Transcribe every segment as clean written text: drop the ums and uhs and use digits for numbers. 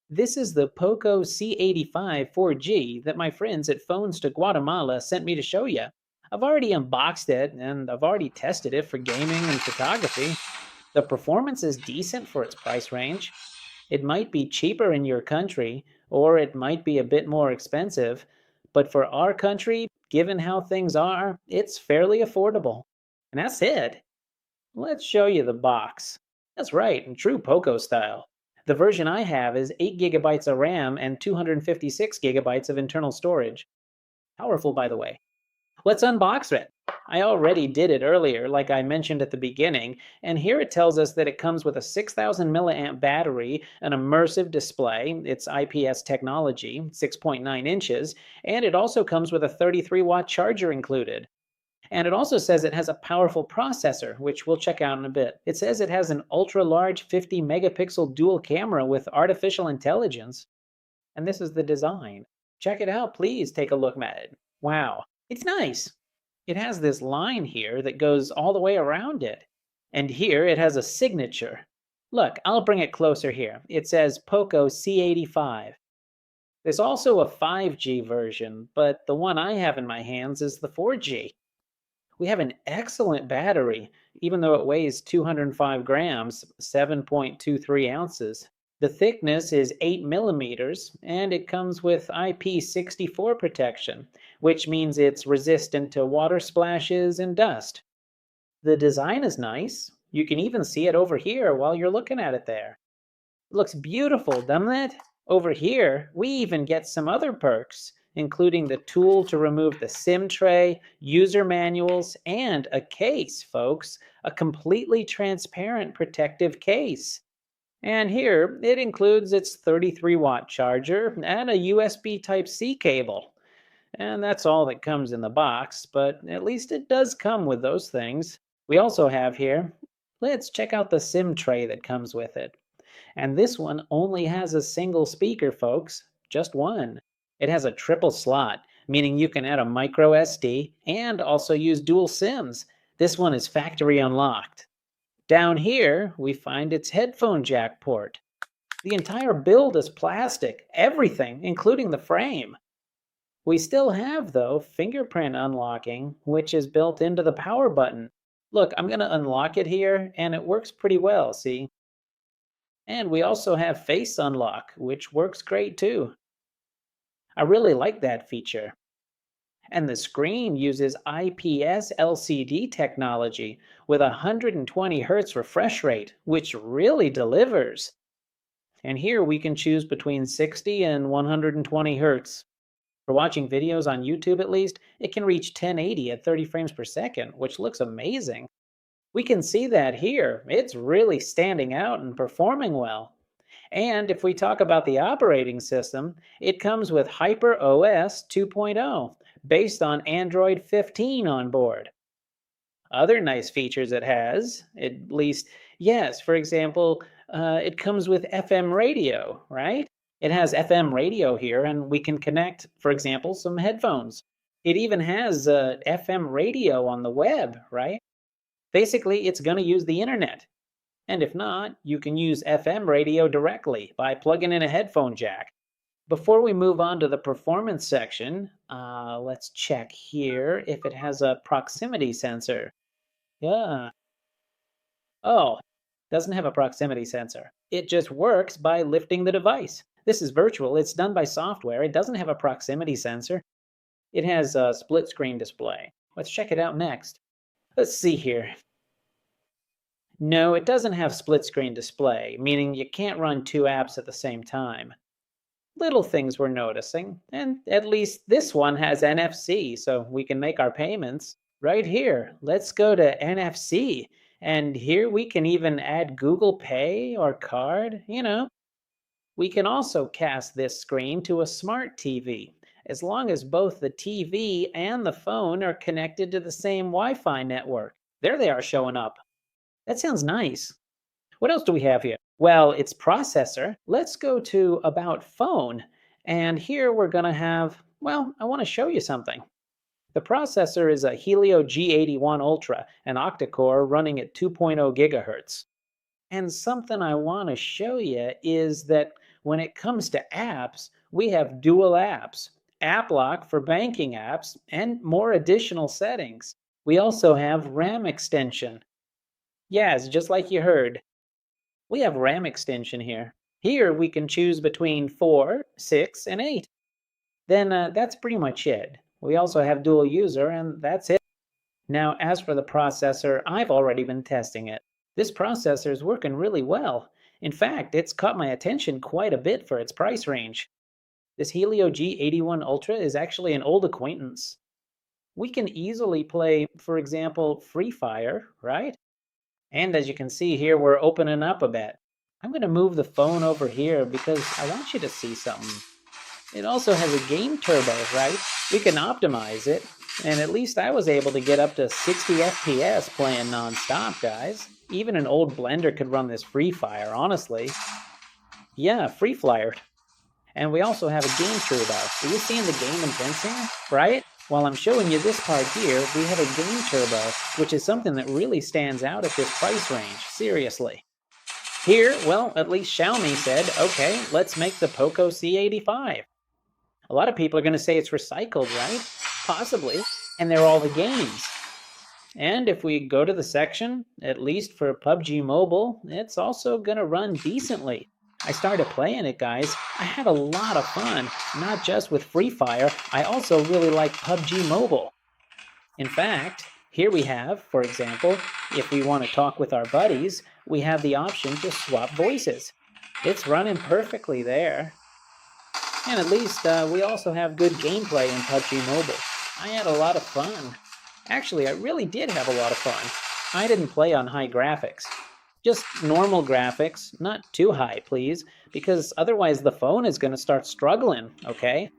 This is the Poco C85 4G that my friends at Phones to Guatemala sent me to show you. I've already unboxed it and I've already tested it for gaming and photography. The performance is decent for its price range. It might be cheaper in your country, or it might be a bit more expensive, but for our country, given how things are, it's fairly affordable. And that's it. Let's show you the box. That's right, in true Poco style. The version I have is 8 gigabytes of RAM and 256 gigabytes of internal storage. Powerful, by the way. Let's unbox it. I already did it earlier, like I mentioned at the beginning, and here it tells us that it comes with a 6,000 milliamp battery, an immersive display, it's IPS technology, 6.9 inches, and it also comes with a 33-watt charger included. And it also says it has a powerful processor, which we'll check out in a bit. It says it has an ultra large 50 megapixel dual camera with artificial intelligence. And this is the design. Check it out, please take a look at it. Wow, it's nice. It has this line here that goes all the way around it. And here it has a signature. Look, I'll bring it closer here. It says Poco C85. There's also a 5G version, but the one I have in my hands is the 4G. We have an excellent battery, even though it weighs 205 grams, 7.23 ounces. The thickness is 8 millimeters, and it comes with IP64 protection, which means it's resistant to water splashes and dust. The design is nice. You can even see it over here while you're looking at it there. It looks beautiful, doesn't it? Over here, we even get some other perks, including the tool to remove the SIM tray, user manuals, and a case, folks, a completely transparent protective case. And here, it includes its 33-watt charger and a USB Type-C cable. And that's all that comes in the box, but at least it does come with those things. We also have here, let's check out the SIM tray that comes with it. And this one only has a single speaker, folks, just one. It has a triple slot, meaning you can add a micro SD and also use dual SIMs. This one is factory unlocked. Down here, we find its headphone jack port. The entire build is plastic, everything, including the frame. We still have, though, fingerprint unlocking, which is built into the power button. Look, I'm going to unlock it here, and it works pretty well, see? And we also have face unlock, which works great too. I really like that feature. And the screen uses IPS LCD technology with a 120 Hz refresh rate, which really delivers. And here we can choose between 60 and 120 Hz. For watching videos on YouTube at least, it can reach 1080 at 30 frames per second, which looks amazing. We can see that here. It's really standing out and performing well. And if we talk about the operating system, it comes with HyperOS 2.0, based on Android 15 on board. Other nice features it has, at least, yes, for example, it comes with FM radio, right? It has FM radio here, and we can connect, for example, some headphones. It even has FM radio on the web, right? Basically, it's going to use the internet. And if not, you can use FM radio directly by plugging in a headphone jack. Before we move on to the performance section, let's check here if it has a proximity sensor. Yeah. Oh, doesn't have a proximity sensor. It just works by lifting the device. This is virtual. It's done by software. It doesn't have a proximity sensor. It has a split screen display. Let's check it out next. Let's see here. No, it doesn't have split screen display, meaning you can't run two apps at the same time. Little things we're noticing, and at least this one has NFC, so we can make our payments. Right here, let's go to NFC, and here we can even add Google Pay or card, We can also cast this screen to a smart TV, as long as both the TV and the phone are connected to the same Wi-Fi network. There they are showing up. That sounds nice. What else do we have here? Well, it's processor. Let's go to About Phone. And here we're going to have, well, I want to show you something. The processor is a Helio G81 Ultra, an octa-core running at 2.0 gigahertz. And something I want to show you is that when it comes to apps, we have dual apps, app lock for banking apps, and more additional settings. We also have RAM extension. Yes, just like you heard. We have RAM extension here. Here we can choose between 4, 6, and 8. Then that's pretty much it. We also have dual user, and that's it. Now, as for the processor, I've already been testing it. This processor is working really well. In fact, it's caught my attention quite a bit for its price range. This Helio G81 Ultra is actually an old acquaintance. We can easily play, for example, Free Fire, right? And as you can see here, we're opening up a bit. I'm going to move the phone over here because I want you to see something. It also has a game turbo, right? We can optimize it, and at least I was able to get up to 60 FPS playing non-stop, guys. Even an old blender could run this Free Fire, honestly. Yeah, Free Flyer. And we also have a game turbo. Are you seeing the game intensity, right? While I'm showing you this part here, we have a game turbo, which is something that really stands out at this price range, seriously. Here, well, at least Xiaomi said, okay, let's make the Poco C85. A lot of people are going to say it's recycled, right? Possibly. And they're all the games. And if we go to the section, at least for PUBG Mobile, it's also going to run decently. I started playing it, guys. I had a lot of fun, not just with Free Fire. I also really like PUBG Mobile. In fact, here we have, for example, if we want to talk with our buddies, we have the option to swap voices. It's running perfectly there. And at least we also have good gameplay in PUBG Mobile. I had a lot of fun. Actually, I really did have a lot of fun. I didn't play on high graphics. Just normal graphics, not too high, please, because otherwise the phone is going to start struggling, okay?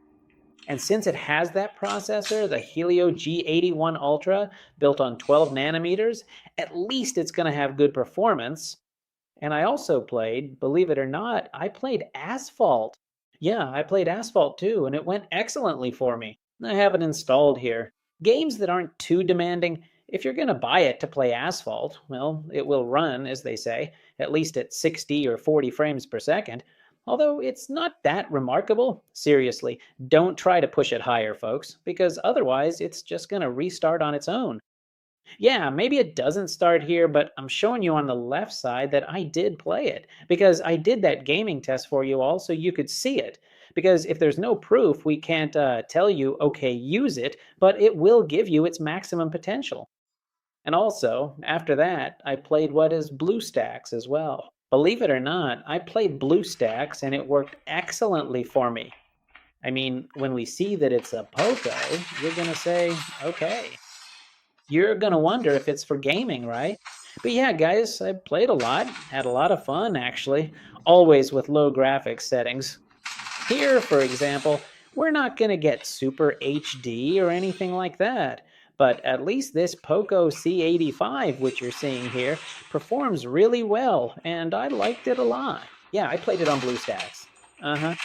And since it has that processor, the Helio G81 Ultra, built on 12 nanometers, at least it's going to have good performance. And I also played, believe it or not, I played Asphalt. Yeah, I played Asphalt too, and it went excellently for me. I have it installed here. Games that aren't too demanding, if you're going to buy it to play Asphalt, well, it will run, as they say, at least at 60 or 40 frames per second. Although it's not that remarkable. Seriously, don't try to push it higher, folks, because otherwise it's just going to restart on its own. Yeah, maybe it doesn't start here, but I'm showing you on the left side that I did play it because I did that gaming test for you all so you could see it. Because if there's no proof, we can't tell you, okay, use it, but it will give you its maximum potential. And also, after that, I played what is BlueStacks as well. Believe it or not, I played BlueStacks and it worked excellently for me. I mean, when we see that it's a Poco, you're going to say, okay, you're going to wonder if it's for gaming, right? But yeah, guys, I played a lot, had a lot of fun actually, always with low graphics settings. Here, for example, we're not going to get super HD or anything like that, but at least this Poco C85, which you're seeing here, performs really well, and I liked it a lot. Yeah, I played it on BlueStacks. Uh-huh.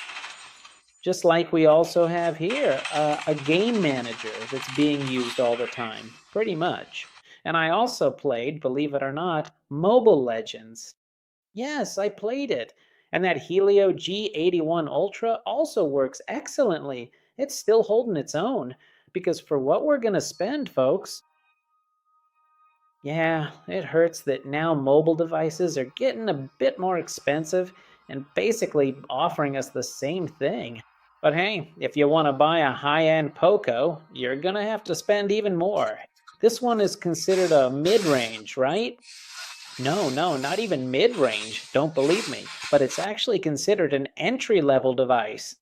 Just like we also have here, a game manager that's being used all the time, pretty much. And I also played, believe it or not, Mobile Legends. Yes, I played it. And that Helio G81 Ultra also works excellently. It's still holding its own. Because for what we're going to spend, folks, yeah, it hurts that now mobile devices are getting a bit more expensive and basically offering us the same thing. But hey, if you want to buy a high-end Poco, you're going to have to spend even more. This one is considered a mid-range, right? No, no, not even mid-range, don't believe me, but it's actually considered an entry-level device.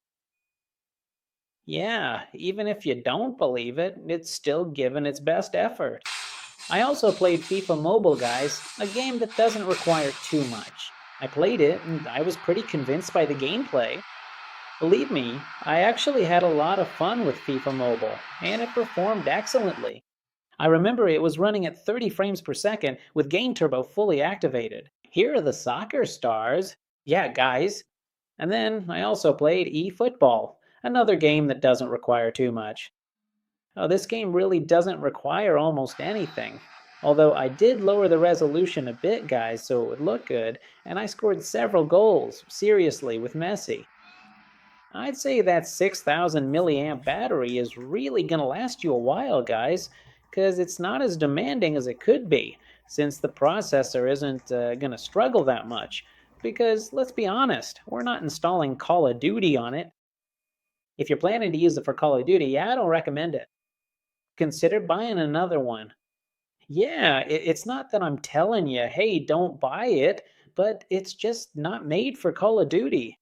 Yeah, even if you don't believe it, it's still given its best effort. I also played FIFA Mobile, guys, a game that doesn't require too much. I played it and I was pretty convinced by the gameplay. Believe me, I actually had a lot of fun with FIFA Mobile, and it performed excellently. I remember it was running at 30 frames per second with Game Turbo fully activated. Here are the soccer stars. Yeah, guys. And then I also played eFootball, another game that doesn't require too much. Oh, this game really doesn't require almost anything. Although I did lower the resolution a bit, guys, so it would look good, and I scored several goals, seriously, with Messi. I'd say that 6,000 milliamp battery is really going to last you a while, guys, because it's not as demanding as it could be, since the processor isn't going to struggle that much. Because let's be honest, we're not installing Call of Duty on it. If you're planning to use it for Call of Duty, yeah, I don't recommend it. Consider buying another one. Yeah, it's not that I'm telling you, hey, don't buy it, but it's just not made for Call of Duty.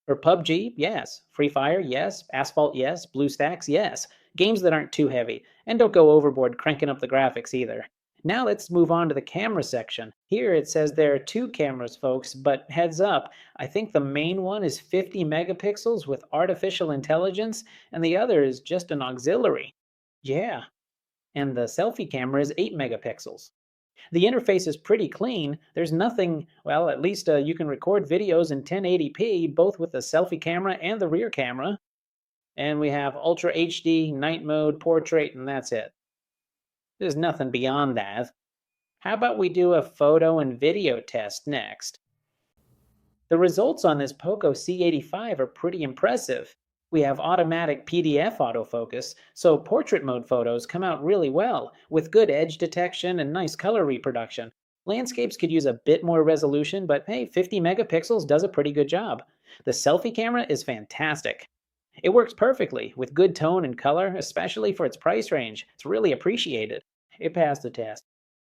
For PUBG, yes. Free Fire, yes. Asphalt, yes. BlueStacks, yes. Games that aren't too heavy. And don't go overboard cranking up the graphics either. Now let's move on to the camera section. Here it says there are two cameras, folks, but heads up, I think the main one is 50 megapixels with artificial intelligence, and the other is just an auxiliary. Yeah, and the selfie camera is 8 megapixels. The interface is pretty clean. There's nothing, well, at least you can record videos in 1080p, both with the selfie camera and the rear camera. And we have Ultra HD, night mode, portrait, and that's it. There's nothing beyond that. How about we do a photo and video test next? The results on this Poco C85 are pretty impressive. We have automatic PDF autofocus, so portrait mode photos come out really well, with good edge detection and nice color reproduction. Landscapes could use a bit more resolution, but hey, 50 megapixels does a pretty good job. The selfie camera is fantastic. It works perfectly, with good tone and color, especially for its price range. It's really appreciated. It passed the test.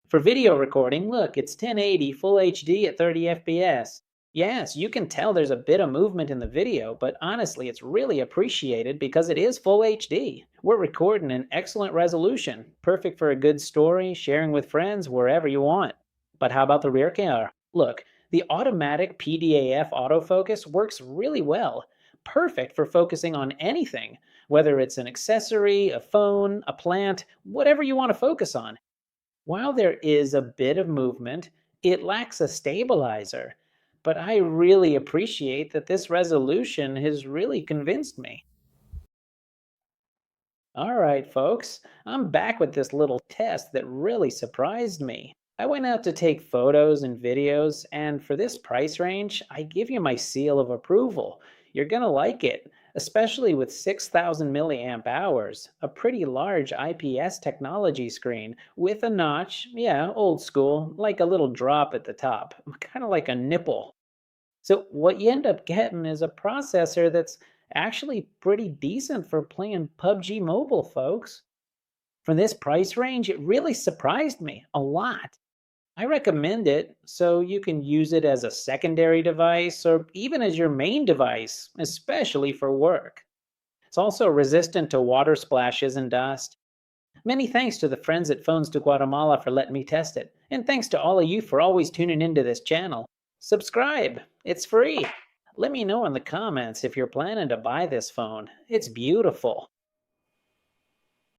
For video recording, look, it's 1080 Full HD at 30 FPS. Yes, you can tell there's a bit of movement in the video, but honestly, it's really appreciated because it is Full HD. We're recording in excellent resolution, perfect for a good story, sharing with friends, wherever you want. But how about the rear camera? Look, the automatic PDAF autofocus works really well, perfect for focusing on anything, whether it's an accessory, a phone, a plant, whatever you want to focus on. While there is a bit of movement, it lacks a stabilizer. But I really appreciate that this resolution has really convinced me. All right, folks, I'm back with this little test that really surprised me. I went out to take photos and videos, and for this price range, I give you my seal of approval. You're gonna like it, especially with 6,000 milliamp hours, a pretty large IPS technology screen with a notch, yeah, old school, like a little drop at the top, kind of like a nipple. So what you end up getting is a processor that's actually pretty decent for playing PUBG Mobile, folks. For this price range, it really surprised me a lot. I recommend it so you can use it as a secondary device or even as your main device, especially for work. It's also resistant to water splashes and dust. Many thanks to the friends at Phones to Guatemala for letting me test it, and thanks to all of you for always tuning into this channel. Subscribe, it's free. Let me know in the comments if you're planning to buy this phone. It's beautiful.